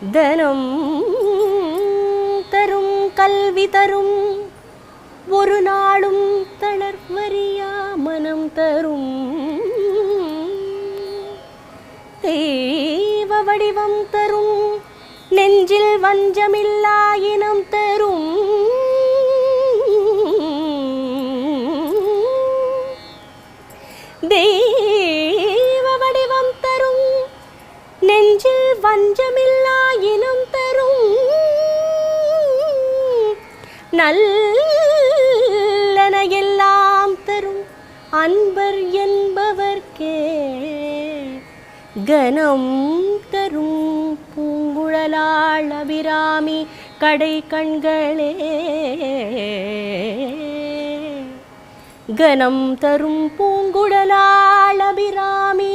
தனம் தரும் கல்வி தரும் ஒரு நாளும் தளர்வறியா மனம் தரும் தெய்வ வடிவம் தரும் நெஞ்சில் வஞ்சமில்லா இனம் தரும் தெய்வ வடிவம் தரும் நெஞ்சில் வஞ்சமில்லா இனம் தரும் நல்லன எல்லாம் தரும் அன்பர் என்பவர்க்கே கனம் தரும் பூங்குழலாள் அபிராமி கடை கண்களே கனம் தரும் பூங்குழலாள் அபிராமி